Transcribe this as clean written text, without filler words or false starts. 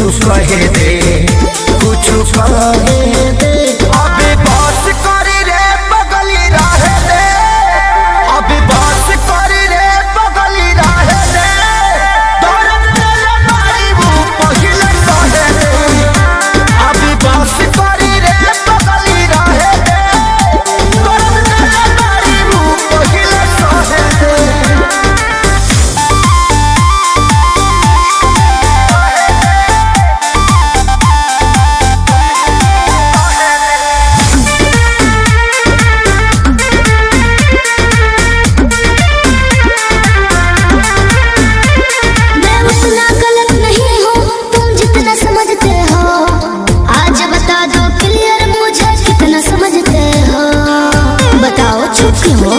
कहे दे, कुछ कहे दे। अभी बस करी रे बगली रहे दे, अभी बस करी रे बगली रहे दे। दर्द तेरे मारी वो पहिले सहे दे, अभी बस करी रे बगली रहे दे। दर्द तेरे मारी वो पहिले सहे दे। चुप क्यों हो?